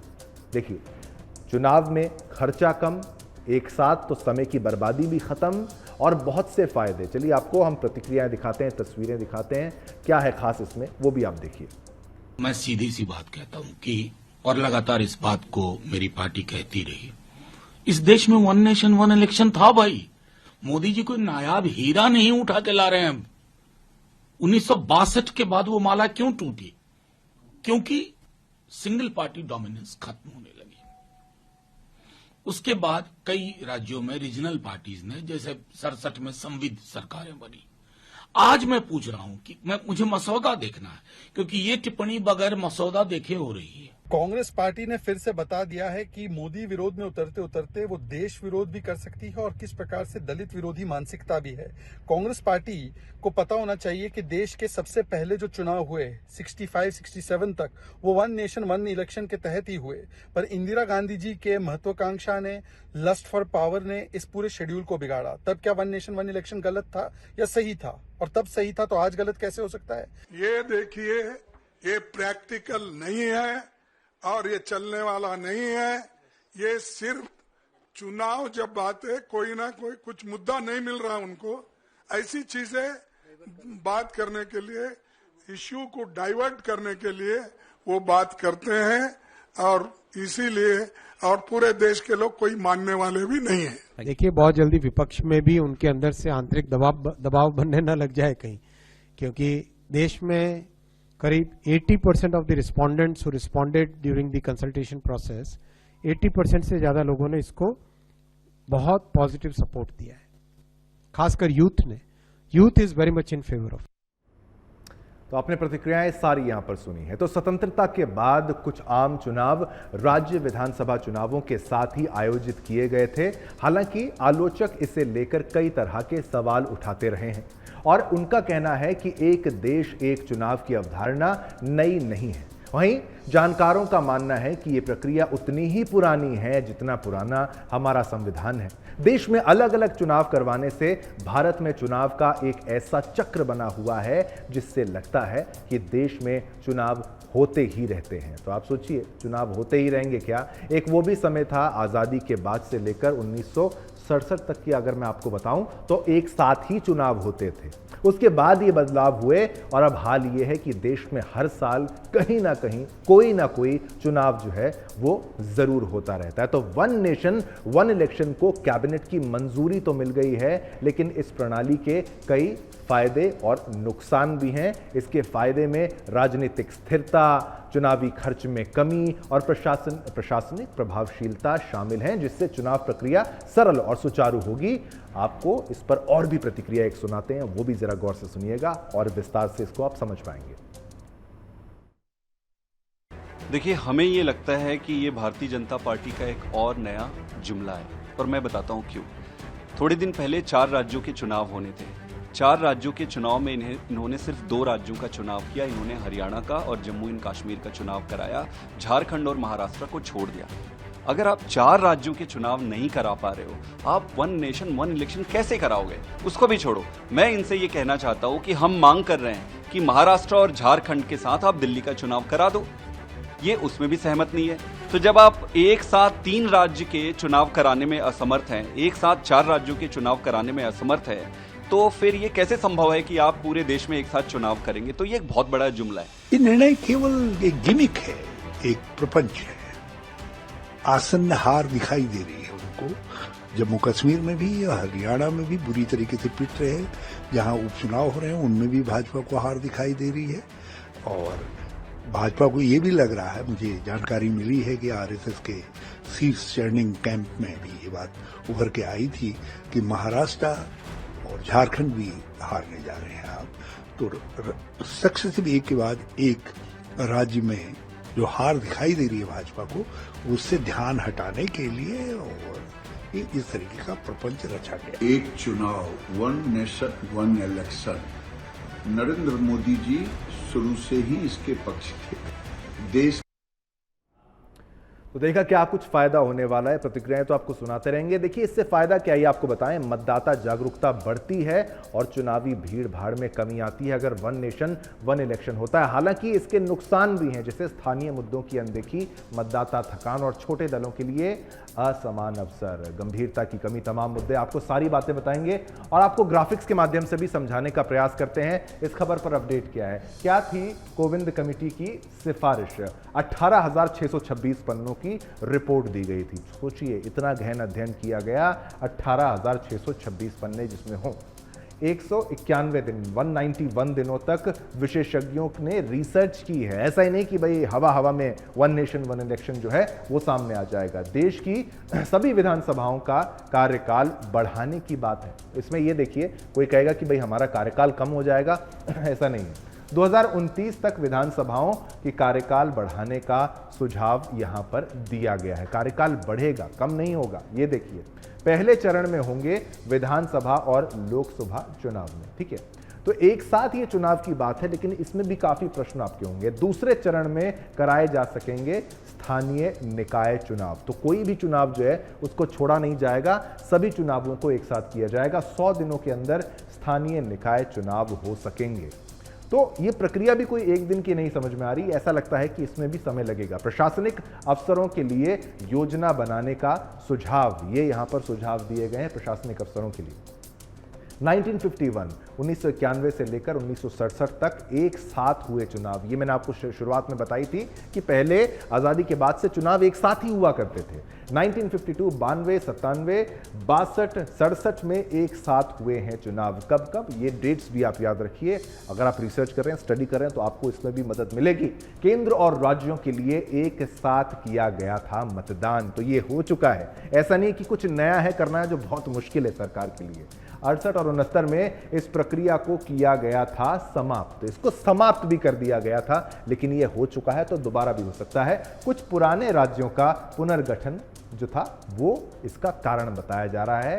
देखिए, चुनाव में खर्चा कम, एक साथ तो समय की बर्बादी भी खत्म और बहुत से फायदे। चलिए आपको हम प्रतिक्रियाएं दिखाते हैं, तस्वीरें दिखाते हैं, क्या है खास इसमें वो भी आप देखिए। मैं सीधी सी बात कहता हूं कि और लगातार इस बात को मेरी पार्टी कहती रही, इस देश में वन नेशन वन इलेक्शन था भाई। मोदी जी कोई नायाब हीरा नहीं उठा के ला रहे हैं। 1962 के बाद वो माला क्यों टूटी? क्योंकि सिंगल पार्टी डोमिनेंस खत्म होने लगी। उसके बाद कई राज्यों में रीजनल पार्टीज ने, जैसे 67 में संविध सरकारें बनी। आज मैं पूछ रहा हूं कि मुझे मसौदा देखना है, क्योंकि ये टिप्पणी बगैर मसौदा देखे हो रही है। कांग्रेस पार्टी ने फिर से बता दिया है कि मोदी विरोध में उतरते उतरते वो देश विरोध भी कर सकती है और किस प्रकार से दलित विरोधी मानसिकता भी है। कांग्रेस पार्टी को पता होना चाहिए कि देश के सबसे पहले जो चुनाव हुए 65-67 तक, वो वन नेशन वन इलेक्शन के तहत ही हुए। पर इंदिरा गांधी जी के महत्वाकांक्षा ने, लस्ट फॉर पावर ने इस पूरे शेड्यूल को बिगाड़ा। तब क्या वन नेशन वन इलेक्शन गलत था या सही था? और तब सही था तो आज गलत कैसे हो सकता है? ये देखिए, ये प्रैक्टिकल नहीं है और ये चलने वाला नहीं है। ये सिर्फ चुनाव जब बात है, कोई ना कोई कुछ मुद्दा नहीं मिल रहा उनको, ऐसी चीजें बात करने के लिए, इश्यू को डाइवर्ट करने के लिए वो बात करते हैं और इसीलिए और पूरे देश के लोग कोई मानने वाले भी नहीं है। देखिए, बहुत जल्दी विपक्ष में भी उनके अंदर से आंतरिक दबाव बनने न लग जाए कहीं, क्योंकि देश में करीब 80% of the respondents who responded during the consultation process, 80% से ज्यादा लोगों ने इसको बहुत पॉजिटिव सपोर्ट दिया है, खासकर यूथ ने। Youth is very much in favour of. तो आपने प्रतिक्रियाएं सारी यहां पर सुनी है। तो स्वतंत्रता के बाद कुछ आम चुनाव राज्य विधानसभा चुनावों के साथ ही आयोजित किए गए थे। हालांकि आलोचक इसे लेकर कई तरह के सवाल उठाते रहे हैं और उनका कहना है कि एक देश एक चुनाव की अवधारणा नई नहीं है। वहीं जानकारों का मानना है कि यह प्रक्रिया उतनी ही पुरानी है जितना पुराना हमारा संविधान है। देश में अलग अलग चुनाव करवाने से भारत में चुनाव का एक ऐसा चक्र बना हुआ है जिससे लगता है कि देश में चुनाव होते ही रहते हैं। तो आप सोचिए, चुनाव होते ही रहेंगे क्या? एक वो भी समय था आज़ादी के बाद से लेकर 1967 तक की अगर मैं आपको बताऊं तो एक साथ ही चुनाव होते थे। उसके बाद ये बदलाव हुए और अब हाल ये है कि देश में हर साल कहीं ना कहीं कोई ना कोई चुनाव जो है वो जरूर होता रहता है। तो वन नेशन वन इलेक्शन को कैबिनेट की मंजूरी तो मिल गई है, लेकिन इस प्रणाली के कई फायदे और नुकसान भी हैं। इसके फायदे में राजनीतिक स्थिरता, चुनावी खर्च में कमी और प्रशासनिक प्रभावशीलता शामिल हैं, जिससे चुनाव प्रक्रिया सरल और सुचारू होगी। आपको इस पर और भी प्रतिक्रिया एक सुनाते हैं, वो भी जरा गौर से सुनिएगा और विस्तार से इसको आप समझ पाएंगे। देखिए, हमें ये लगता है कि ये भारतीय जनता पार्टी का एक और नया जुमला है और मैं बताता हूँ क्यों। थोड़े दिन पहले 4 राज्यों के चुनाव होने थे। 4 राज्यों के चुनाव में इन्होंने सिर्फ 2 राज्यों का चुनाव किया। इन्होंने हरियाणा का और जम्मू एंड कश्मीर का चुनाव कराया, झारखंड और महाराष्ट्र को छोड़ दिया। अगर आप 4 राज्यों के चुनाव नहीं करा पा रहे हो, आप वन नेशन वन इलेक्शन कैसे कराओगे? उसको भी छोड़ो, मैं इनसे ये कहना चाहता हूँ कि हम मांग कर रहे हैं कि महाराष्ट्र और झारखंड के साथ आप दिल्ली का चुनाव करा दो। ये उसमें भी सहमत नहीं है। तो जब आप एक साथ 3 राज्य के चुनाव कराने में असमर्थ हैं, एक साथ 4 राज्यों के चुनाव कराने में असमर्थ है, तो फिर ये कैसे संभव है कि आप पूरे देश में एक साथ चुनाव करेंगे? तो ये एक बहुत बड़ा जुमला है। ये निर्णय केवल एक गिमिक है, एक प्रपंच है। आसन्न हार दिखाई दे रही है उनको। जम्मू कश्मीर में भी और हरियाणा में भी बुरी तरीके से पिट रहे हैं। जहां उपचुनाव हो रहे हैं उनमें भी भाजपा को हार दिखाई दे रही है। और भाजपा को ये भी लग रहा है, मुझे जानकारी मिली है कि आरएसएस के शीर्ष चर्निंग कैंप में भी ये बात उभर के आई थी कि महाराष्ट्र और झारखंड भी हारने जा रहे हैं। आप तो सक्सेसिव एक के बाद एक राज्य में जो हार दिखाई दे रही है भाजपा को, उससे ध्यान हटाने के लिए और इस तरीके का प्रपंच रचा गया। एक चुनाव, one nation one election. Narendra Modi ji शुरू से ही इसके पक्ष थे। देश तो देखा क्या कुछ फायदा होने वाला है, प्रतिक्रियाएं तो आपको सुनाते रहेंगे। देखिए इससे फायदा क्या है आपको बताएं, मतदाता जागरूकता बढ़ती है और चुनावी भीड़ भाड़ में कमी आती है अगर वन नेशन वन इलेक्शन होता है। हालांकि इसके नुकसान भी हैं, जैसे स्थानीय मुद्दों की अनदेखी, मतदाता थकान और छोटे दलों के लिए असमान अवसर, गंभीरता की कमी, तमाम मुद्दे आपको सारी बातें बताएंगे और आपको ग्राफिक्स के माध्यम से भी समझाने का प्रयास करते हैं। इस खबर पर अपडेट क्या है, क्या थी कोविंद कमेटी की सिफारिश। 18,626 पन्नों की रिपोर्ट दी गई थी। सोचिए इतना गहन अध्ययन किया गया, 18,626 पन्ने जिसमें हो 191 दिन, 191 दिनों तक विशेषज्ञों ने रिसर्च की है। ऐसा ही नहीं कि भाई हवा हवा में वन नेशन वन इलेक्शन जो है वो सामने आ जाएगा। देश की सभी विधानसभाओं का कार्यकाल बढ़ाने की बात है। इसमें ये देखिए, कोई कहेगा कि भाई हमारा कार्यकाल कम हो जाएगा, ऐसा नहीं है। 2029 तक विधानसभाओं की कार्यकाल बढ़ाने का सुझाव यहां पर दिया गया है। कार्यकाल बढ़ेगा, कम नहीं होगा। ये देखिए, पहले चरण में होंगे विधानसभा और लोकसभा चुनाव में, ठीक है। तो एक साथ ये चुनाव की बात है, लेकिन इसमें भी काफी प्रश्न आपके होंगे। दूसरे चरण में कराए जा सकेंगे स्थानीय निकाय चुनाव। तो कोई भी चुनाव जो है उसको छोड़ा नहीं जाएगा, सभी चुनावों को एक साथ किया जाएगा। 100 दिनों के अंदर स्थानीय निकाय चुनाव हो सकेंगे। तो ये प्रक्रिया भी कोई एक दिन की नहीं समझ में आ रही। ऐसा लगता है कि इसमें भी समय लगेगा। प्रशासनिक अफसरों के लिए योजना बनाने का सुझाव, ये यहां पर सुझाव दिए गए हैं प्रशासनिक अफसरों के लिए। 1991 से लेकर 1967 तक एक साथ हुए चुनाव। ये मैंने आपको शुरुआत में बताई थी कि पहले आज़ादी के बाद से चुनाव एक साथ ही हुआ करते थे। 1952, 92, 97, 62, 67 में एक साथ हुए हैं चुनाव। कब कब, ये डेट्स भी आप याद रखिए। अगर आप रिसर्च कर रहे हैं, स्टडी कर रहे हैं, तो आपको इसमें भी मदद मिलेगी। केंद्र और राज्यों के लिए एक साथ किया गया था मतदान, तो ये हो चुका है। ऐसा नहीं कि कुछ नया है करना है जो बहुत मुश्किल है सरकार के लिए। 68 और 69 में इस प्रक्रिया को किया गया था समाप्त। इसको समाप्त भी कर दिया गया था, लेकिन यह हो चुका है तो दोबारा भी हो सकता है। कुछ पुराने राज्यों का पुनर्गठन जो था वो इसका कारण बताया जा रहा है।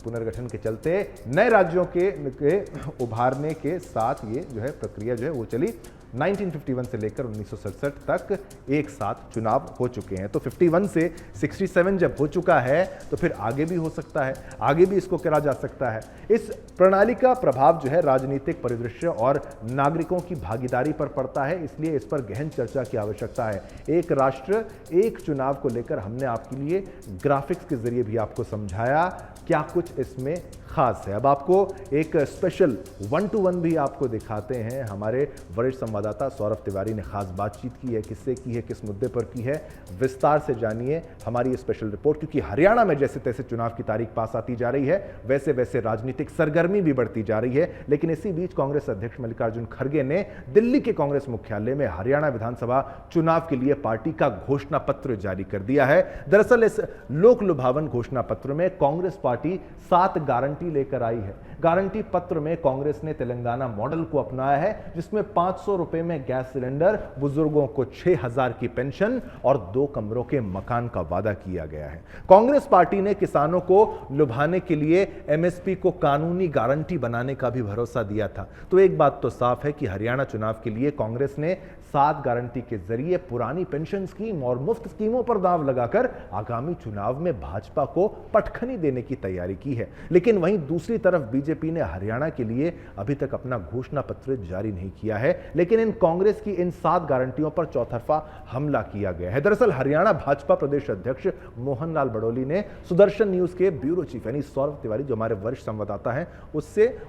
पुनर्गठन के चलते नए राज्यों के उभारने के साथ ये जो है प्रक्रिया जो है वो चली। 1951 से लेकर 1967 तक एक साथ चुनाव हो चुके हैं। तो 51 से 67 जब हो चुका है तो फिर आगे भी हो सकता है, आगे भी इसको करा जा सकता है। इस प्रणाली का प्रभाव जो है राजनीतिक परिदृश्य और नागरिकों की भागीदारी पर पड़ता है, इसलिए इस पर गहन चर्चा की आवश्यकता है। एक राष्ट्र एक चुनाव को लेकर हमने आपके लिए ग्राफिक्स के जरिए भी आपको समझाया क्या कुछ इसमें खास है। अब आपको एक स्पेशल 1-to-1 भी आपको दिखाते हैं। हमारे वरिष्ठ संवाददाता सौरभ तिवारी ने खास बातचीत की है, किससे की है, किस मुद्दे पर की है, विस्तार से जानिए हमारी ये स्पेशल रिपोर्ट। क्योंकि हरियाणा में जैसे तैसे चुनाव की तारीख पास आती जा रही है, वैसे वैसे राजनीतिक सरगर्मी भी बढ़ती जा रही है। लेकिन इसी बीच कांग्रेस अध्यक्ष मल्लिकार्जुन खड़गे ने दिल्ली के कांग्रेस मुख्यालय में हरियाणा विधानसभा चुनाव के लिए पार्टी का घोषणा पत्र जारी कर दिया है। दरअसल इस लोक लुभावन घोषणा पत्र में कांग्रेस पार्टी 7 गारंटी लेकर आई है। गारंटी पत्र में कांग्रेस ने तेलंगाना मॉडल को अपनाया है, जिसमें 500 रुपए में गैस सिलेंडर, बुजुर्गों को 6,000 की पेंशन और 2 कमरों के मकान का वादा किया गया है। कांग्रेस पार्टी ने किसानों को लुभाने के लिए एमएसपी को कानूनी गारंटी बनाने का भी भरोसा दिया था। तो एक बात तो साफ है कि हरियाणा चुनाव के लिए कांग्रेस ने 7 गारंटी के जरिए पुरानी पेंशन स्कीम और मुफ्त स्कीमों पर दांव लगाकर आगामी चुनाव में भाजपा को पटखनी देने की तैयारी की है। लेकिन वहीं वहीं दूसरी तरफ बीजेपी ने हरियाणा के लिए अभी तक अपना घोषणा पत्र जारी नहीं किया है, लेकिन इन कांग्रेस की इन 7 गारंटियों पर चौतरफा हमला किया गया है। दरअसल हरियाणा भाजपा प्रदेश अध्यक्ष मोहन लाल बड़ोली ने सुदर्शन न्यूज के ब्यूरो चीफ यानी सौरभ तिवारी, जो हमारे वरिष्ठ संवाददाता हैं,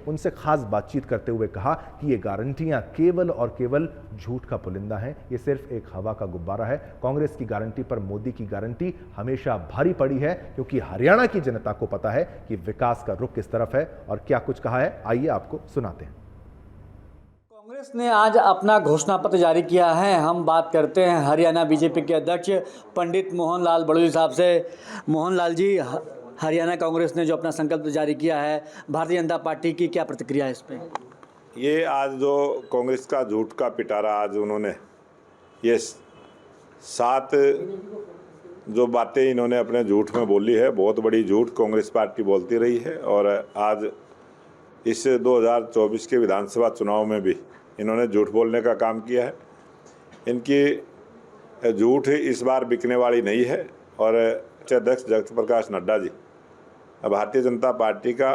उनसे खास बातचीत करते हुए कहा कि ये गारंटियां केवल और केवल झूठ का पुलिंदा है, ये सिर्फ एक हवा का गुब्बारा है। कांग्रेस की गारंटी पर मोदी की गारंटी हमेशा भारी पड़ी है, क्योंकि हरियाणा की जनता को पता है कि विकास का रुख किस तरफ है। और क्या कुछ कहा है, आइए आपको सुनाते हैं। कांग्रेस ने आज अपना घोषणा पत्र जारी किया है। हम बात करते हैं हरियाणा बीजेपी के अध्यक्ष पंडित मोहन लाल बड़ोली साहब से। मोहन लाल जी, हरियाणा कांग्रेस ने जो अपना संकल्प जारी किया है, भारतीय जनता पार्टी की क्या प्रतिक्रिया है इस पे? ये आज जो कांग्रेस का झूठ का पिटारा आज उन्होंने ये 7 जो बातें इन्होंने अपने झूठ में बोली है, बहुत बड़ी झूठ कांग्रेस पार्टी बोलती रही है। और आज इस 2024 के विधानसभा चुनाव में भी इन्होंने झूठ बोलने का काम किया है। इनकी झूठ इस बार बिकने वाली नहीं है। और अध्यक्ष जगत प्रकाश नड्डा जी भारतीय जनता पार्टी का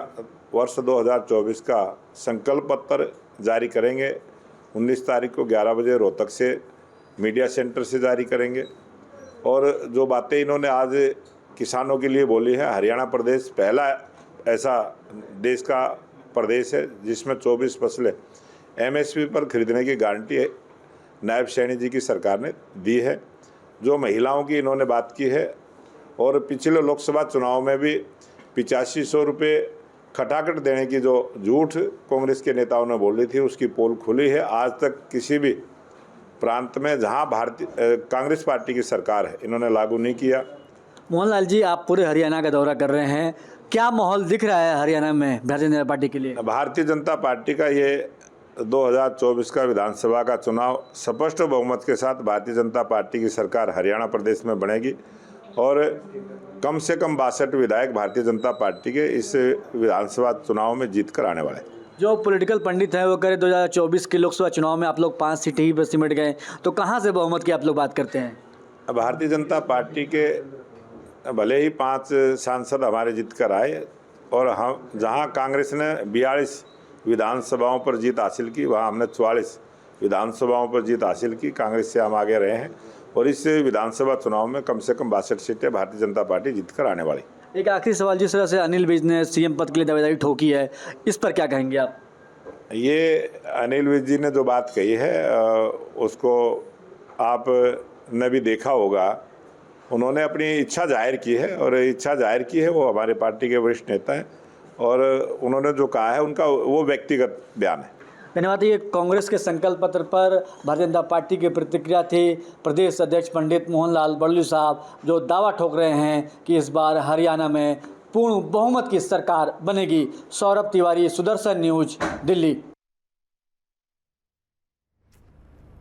वर्ष 2024 का संकल्प पत्र जारी करेंगे। 19 तारीख को 11 बजे रोहतक से मीडिया सेंटर से जारी करेंगे। और जो बातें इन्होंने आज किसानों के लिए बोली है, हरियाणा प्रदेश पहला ऐसा देश का प्रदेश है जिसमें 24 फसलें MSP पर खरीदने की गारंटी है नायब सैनी जी की सरकार ने दी है। जो महिलाओं की इन्होंने बात की है, और पिछले लोकसभा चुनाव में भी 8500 रुपये खटाखट देने की जो झूठ कांग्रेस के नेताओं ने बोली थी, उसकी पोल खुली है। आज तक किसी भी प्रांत में जहां कांग्रेस पार्टी की सरकार है, इन्होंने लागू नहीं किया। मोहनलाल जी, आप पूरे हरियाणा का दौरा कर रहे हैं, क्या माहौल दिख रहा है हरियाणा में भारतीय जनता पार्टी के लिए? भारतीय जनता पार्टी का ये 2024 का विधानसभा का चुनाव स्पष्ट बहुमत के साथ भारतीय जनता पार्टी की सरकार हरियाणा प्रदेश में बनेगी। और कम से कम 62 विधायक भारतीय जनता पार्टी के इस विधानसभा चुनाव में जीत कर आने वाले। जो पॉलिटिकल पंडित हैं वो कह रहे 2024 के लोकसभा चुनाव में आप लोग 5 सीटें ही बस सिमट गए, तो कहाँ से बहुमत की आप लोग बात करते हैं? भारतीय जनता पार्टी के भले ही 5 सांसद हमारे जीत कर आए, और हम जहां कांग्रेस ने 42 विधानसभाओं पर जीत हासिल की, वहां हमने 44 विधानसभाओं पर जीत हासिल की। कांग्रेस से हम आगे रहे हैं, और इस विधानसभा चुनाव में कम से कम 62 सीटें भारतीय जनता पार्टी जीत कर आने वाली। एक आखिरी सवाल, जिस तरह से अनिल विज ने CM पद के लिए दावेदारी ठोकी है, इस पर क्या कहेंगे आप? ये अनिल विज जी ने जो बात कही है उसको आप ने भी देखा होगा। उन्होंने अपनी इच्छा जाहिर की है, और इच्छा जाहिर की है, वो हमारे पार्टी के वरिष्ठ नेता हैं, और उन्होंने जो कहा है उनका वो व्यक्तिगत बयान है। धन्यवाद। ये कांग्रेस के संकल्प पत्र पर भारतीय जनता पार्टी की प्रतिक्रिया थी प्रदेश अध्यक्ष पंडित मोहन लाल बड़ोली साहब, जो दावा ठोक रहे हैं कि इस बार हरियाणा में पूर्ण बहुमत की सरकार बनेगी। सौरभ तिवारी, सुदर्शन न्यूज, दिल्ली।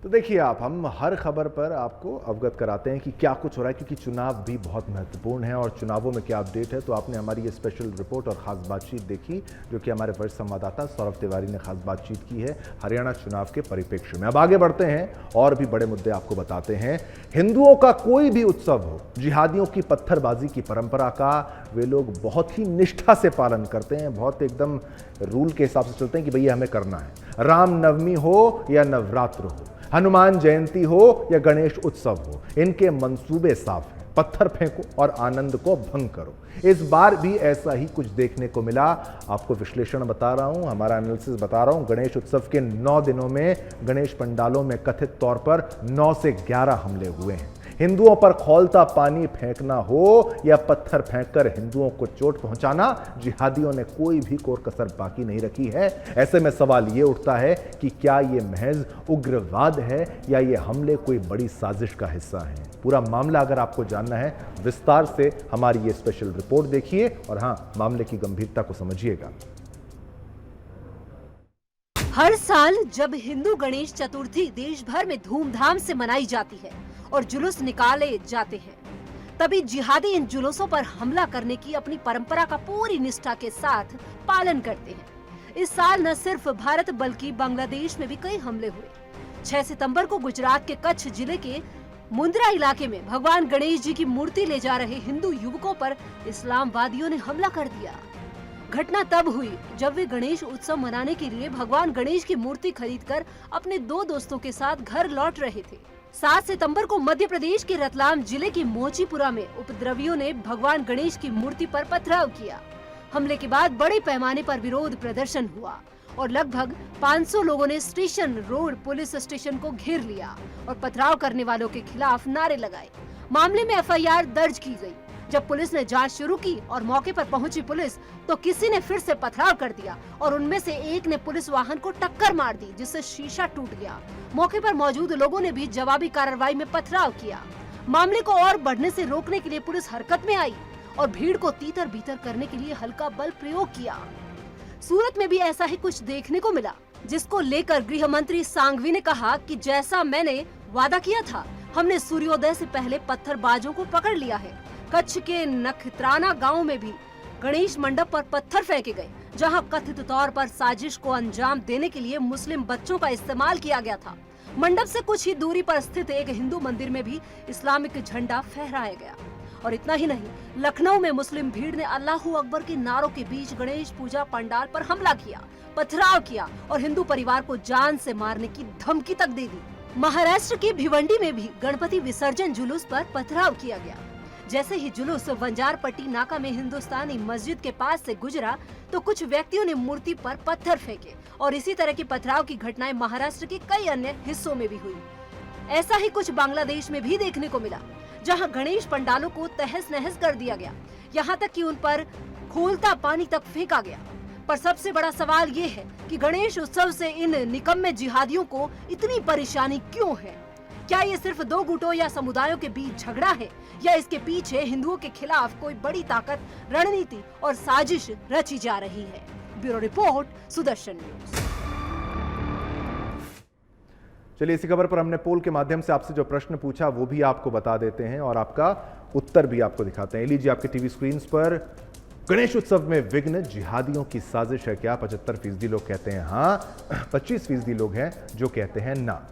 तो देखिए आप, हम हर खबर पर आपको अवगत कराते हैं कि क्या कुछ हो रहा है, क्योंकि चुनाव भी बहुत महत्वपूर्ण है और चुनावों में क्या अपडेट है। तो आपने हमारी ये स्पेशल रिपोर्ट और ख़ास बातचीत देखी, जो कि हमारे वरिष्ठ संवाददाता सौरभ तिवारी ने खास बातचीत की है हरियाणा चुनाव के परिप्रेक्ष्य में। अब आगे बढ़ते हैं और भी बड़े मुद्दे आपको बताते हैं। हिंदुओं का कोई भी उत्सव हो, जिहादियों की पत्थरबाजी की परंपरा का वे लोग बहुत ही निष्ठा से पालन करते हैं, बहुत एकदम रूल के हिसाब से चलते हैं कि भैया हमें करना है। रामनवमी हो या नवरात्र हो, हनुमान जयंती हो या गणेश उत्सव हो, इनके मंसूबे साफ हैं। पत्थर फेंको और आनंद को भंग करो। इस बार भी ऐसा ही कुछ देखने को मिला। आपको विश्लेषण बता रहा हूं, हमारा एनालिसिस बता रहा हूं। गणेश उत्सव के 9 दिनों में गणेश पंडालों में कथित तौर पर 9 से 11 हमले हुए हैं। हिंदुओं पर खौलता पानी फेंकना हो या पत्थर फेंककर हिंदुओं को चोट पहुंचाना, जिहादियों ने कोई भी कोर कसर बाकी नहीं रखी है। ऐसे में सवाल ये उठता है कि क्या ये महज उग्रवाद है या ये हमले कोई बड़ी साजिश का हिस्सा है। पूरा मामला अगर आपको जानना है, विस्तार से हमारी ये स्पेशल रिपोर्ट देखिए और हां, मामले की गंभीरता को समझिएगा। हर साल जब हिंदू गणेश चतुर्थी देश भर में धूमधाम से मनाई जाती है और जुलूस निकाले जाते हैं, तभी जिहादी इन जुलूसों पर हमला करने की अपनी परंपरा का पूरी निष्ठा के साथ पालन करते हैं। इस साल न सिर्फ भारत बल्कि बांग्लादेश में भी कई हमले हुए। 6 सितंबर को गुजरात के कच्छ जिले के मुंद्रा इलाके में भगवान गणेश जी की मूर्ति ले जा रहे हिंदू युवकों पर इस्लामवादियों ने हमला कर दिया। घटना तब हुई जब वे गणेश उत्सव मनाने के लिए भगवान गणेश की मूर्ति खरीदकर अपने 2 दोस्तों के साथ घर लौट रहे थे। 7 सितंबर को मध्य प्रदेश के रतलाम जिले के मोचीपुरा में उपद्रवियों ने भगवान गणेश की मूर्ति पर पथराव किया। हमले के बाद बड़े पैमाने पर विरोध प्रदर्शन हुआ और लगभग 500 लोगों ने स्टेशन रोड पुलिस स्टेशन को घेर लिया और पथराव करने वालों के खिलाफ नारे लगाए। मामले में एफआईआर दर्ज की गई। जब पुलिस ने जांच शुरू की और मौके पर पहुंची पुलिस, तो किसी ने फिर से पथराव कर दिया और उनमें से एक ने पुलिस वाहन को टक्कर मार दी, जिससे शीशा टूट गया। मौके पर मौजूद लोगों ने भी जवाबी कार्रवाई में पथराव किया। मामले को और बढ़ने से रोकने के लिए पुलिस हरकत में आई और भीड़ को तीतर बीतर करने के लिए हल्का बल प्रयोग किया। सूरत में भी ऐसा ही कुछ देखने को मिला, जिसको लेकर गृह मंत्री सांघवी ने कहा कि जैसा मैंने वादा किया था, हमने सूर्योदय से पहले पत्थरबाजों को पकड़ लिया है। कच्छ के नखत्राना गांव में भी गणेश मंडप पर पत्थर फेंके गए, जहां कथित तौर पर साजिश को अंजाम देने के लिए मुस्लिम बच्चों का इस्तेमाल किया गया था। मंडप से कुछ ही दूरी पर स्थित एक हिंदू मंदिर में भी इस्लामिक झंडा फहराया गया। और इतना ही नहीं, लखनऊ में मुस्लिम भीड़ ने अल्लाहू अकबर के नारों के बीच गणेश पूजा पंडाल पर हमला किया, पथराव किया और हिंदू परिवार को जान से मारने की धमकी तक दे दी। महाराष्ट्र के भिवंडी में भी गणपति विसर्जन जुलूस पर पथराव किया गया। जैसे ही जुलूस वंजारपट्टी नाका में हिंदुस्तानी मस्जिद के पास से गुजरा, तो कुछ व्यक्तियों ने मूर्ति पर पत्थर फेंके और इसी तरह की पथराव की घटनाएं महाराष्ट्र के कई अन्य हिस्सों में भी हुई। ऐसा ही कुछ बांग्लादेश में भी देखने को मिला, जहां गणेश पंडालों को तहस नहस कर दिया गया, यहां तक कि उन पर खोलता पानी तक फेंका गया। पर सबसे बड़ा सवाल ये है कि गणेश उत्सव से इन निकम्मे जिहादियों को इतनी परेशानी क्यों है? क्या ये सिर्फ 2 गुटों या समुदायों के बीच झगड़ा है, या इसके पीछे हिंदुओं के खिलाफ कोई बड़ी ताकत, रणनीति और साजिश रची जा रही है? Bureau report, Sudarshan news. चलिए, इसी खबर पर हमने पोल के माध्यम से आपसे जो प्रश्न पूछा वो भी आपको बता देते हैं और आपका उत्तर भी आपको दिखाते हैं। लीजिए आपके टीवी स्क्रीन पर, गणेश उत्सव में विघ्न जिहादियों की साजिश है क्या? 75% लोग कहते हैं हाँ, 25% लोग हैं जो कहते हैं ना।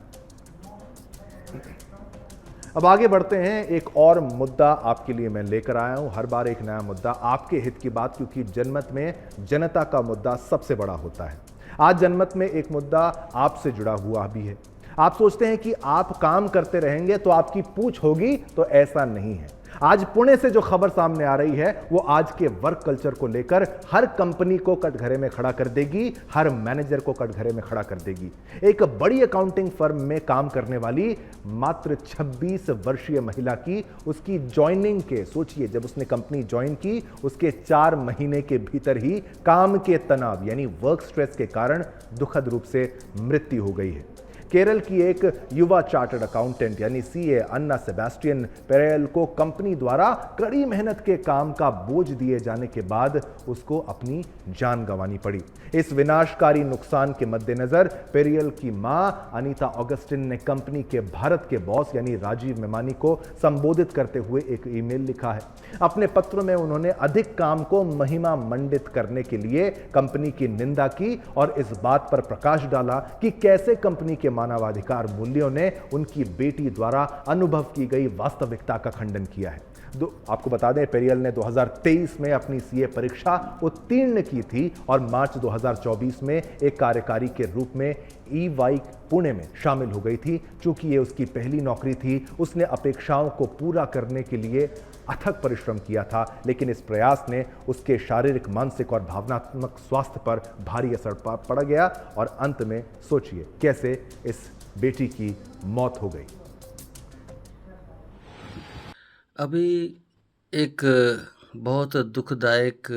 अब आगे बढ़ते हैं। एक और मुद्दा आपके लिए मैं लेकर आया हूं। हर बार एक नया मुद्दा, आपके हित की बात, क्योंकि जनमत में जनता का मुद्दा सबसे बड़ा होता है। आज जनमत में एक मुद्दा आपसे जुड़ा हुआ भी है। आप सोचते हैं कि आप काम करते रहेंगे तो आपकी पूछ होगी, तो ऐसा नहीं है। आज पुणे से जो खबर सामने आ रही है वो आज के वर्क कल्चर को लेकर हर कंपनी को कटघरे में खड़ा कर देगी, हर मैनेजर को कटघरे में खड़ा कर देगी। एक बड़ी अकाउंटिंग फर्म में काम करने वाली मात्र 26 वर्षीय महिला की, उसकी ज्वाइनिंग के, सोचिए, जब उसने कंपनी ज्वाइन की उसके 4 महीने के भीतर ही काम के तनाव यानी वर्क स्ट्रेस के कारण दुखद रूप से मृत्यु हो गई है। केरल की एक युवा चार्टर्ड अकाउंटेंट यानी सीए अन्ना सेबेस्टियन पेरेल को कंपनी द्वारा कड़ी मेहनत के काम का बोझ दिए जाने के बाद उसको अपनी जान गंवानी पड़ी। इस विनाशकारी नुकसान के मद्देनजर पेरियल की मां अनीता ऑगस्टिन ने कंपनी के भारत के बॉस यानी राजीव मेमानी को संबोधित करते हुए एक ईमेल लिखा है। अपने पत्र में उन्होंने अधिक काम को महिमा मंडित करने के लिए कंपनी की निंदा की और इस बात पर प्रकाश डाला कि कैसे कंपनी के मानवाधिकार मूल्यों ने उनकी बेटी द्वारा अनुभव की गई वास्तविकता का खंडन किया है। आपको बता दें, पेरियल ने 2023 में अपनी सीए परीक्षा उत्तीर्ण की थी और मार्च 2024 में एक कार्यकारी के रूप में EY पुणे में शामिल हो गई थी। चूंकि ये उसकी पहली नौकरी थी, उसने अपेक्षाओं को पूरा करने के लिए अथक परिश्रम किया था, लेकिन इस प्रयास ने उसके शारीरिक, मानसिक और भावनात्मक स्वास्थ्य पर भारी असर पड़ गया और अंत में सोचिए कैसे इस बेटी की मौत हो गई। अभी एक बहुत दुखदायक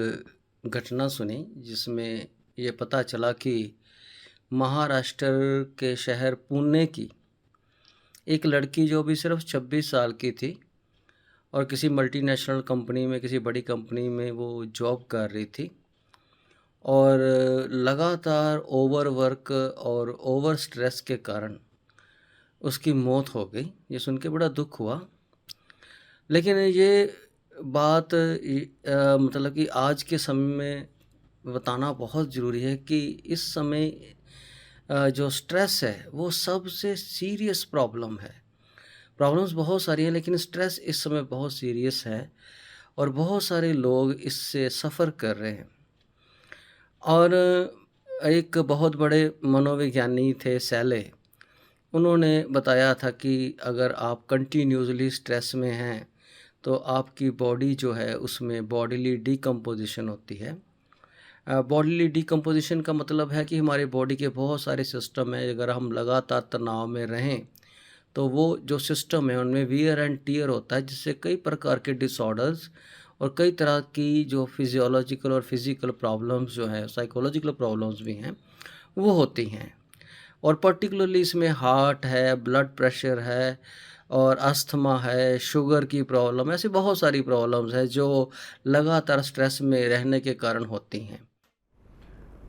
घटना सुनी, जिसमें ये पता चला कि महाराष्ट्र के शहर पुणे की एक लड़की, जो भी सिर्फ 26 साल की थी और किसी मल्टीनेशनल कंपनी में, किसी बड़ी कंपनी में वो जॉब कर रही थी, और लगातार ओवरवर्क और ओवर स्ट्रेस के कारण उसकी मौत हो गई। ये सुन के बड़ा दुख हुआ। लेकिन ये बात मतलब कि आज के समय में बताना बहुत ज़रूरी है कि इस समय जो स्ट्रेस है वो सबसे सीरियस प्रॉब्लम है। प्रॉब्लम्स बहुत सारी हैं, लेकिन स्ट्रेस इस समय बहुत सीरियस है और बहुत सारे लोग इससे सफ़र कर रहे हैं। और एक बहुत बड़े मनोविज्ञानी थे सैले, उन्होंने बताया था कि अगर आप कंटिन्यूसली स्ट्रेस में हैं तो आपकी बॉडी जो है उसमें बॉडीली डिकम्पोजिशन होती है। बॉडीली डिकम्पोजिशन का मतलब है कि हमारे बॉडी के बहुत सारे सिस्टम हैं, अगर हम लगातार तनाव में रहें तो वो जो सिस्टम है उनमें वियर एंड टीयर होता है, जिससे कई प्रकार के डिसऑर्डर्स और कई तरह की जो फिजियोलॉजिकल और फिज़िकल प्रॉब्लम्स जो है, साइकोलॉजिकल प्रॉब्लम्स भी हैं, वो होती हैं। और पर्टिकुलरली इसमें हार्ट है, ब्लड प्रेशर है और अस्थमा है, शुगर की प्रॉब्लम, ऐसी बहुत सारी प्रॉब्लम्स है जो लगातार स्ट्रेस में रहने के कारण होती हैं।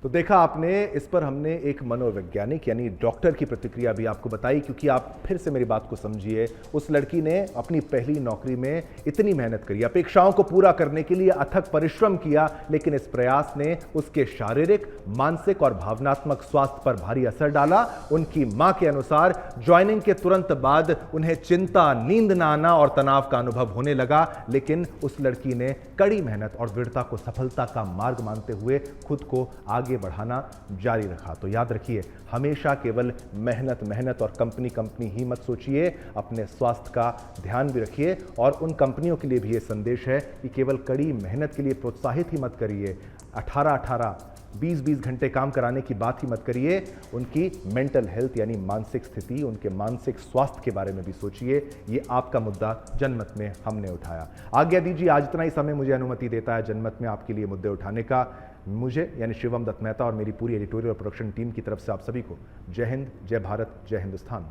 तो देखा आपने, इस पर हमने एक मनोवैज्ञानिक यानी डॉक्टर की प्रतिक्रिया भी आपको बताई, क्योंकि आप फिर से मेरी बात को समझिए। उस लड़की ने अपनी पहली नौकरी में इतनी मेहनत करी, अपेक्षाओं को पूरा करने के लिए अथक परिश्रम किया, लेकिन इस प्रयास ने उसके शारीरिक, मानसिक और भावनात्मक स्वास्थ्य पर भारी असर डाला। उनकी मां के अनुसार ज्वाइनिंग के तुरंत बाद उन्हें चिंता, नींद न आना और तनाव का अनुभव होने लगा, लेकिन उस लड़की ने कड़ी मेहनत और दृढ़ता को सफलता का मार्ग मानते हुए खुद को आगे बढ़ाना जारी रखा। तो याद रखिए, हमेशा केवल मेहनत और कंपनी ही मत सोचिए, अपने स्वास्थ्य का ध्यान भी रखिए। और उन कंपनियों के लिए भी ये संदेश है कि केवल कड़ी मेहनत के लिए प्रोत्साहित ही मत करिए, 18-18, 20-20 घंटे काम कराने की बात ही मत करिए। उनकी मेंटल हेल्थ यानी मानसिक स्थिति, उनके मानसिक स्वास्थ्य के बारे में भी सोचिए। ये आपका मुद्दा जनमत में हमने उठाया। आज्ञा दीजिए, आज इतना ही समय मुझे अनुमति देता है जनमत में आपके लिए मुद्दे उठाने का। मुझे यानी शिवम दत्त मेहता और मेरी पूरी एडिटोरियल और प्रोडक्शन टीम की तरफ से आप सभी को जय हिंद, जय भारत, जय हिंदुस्तान।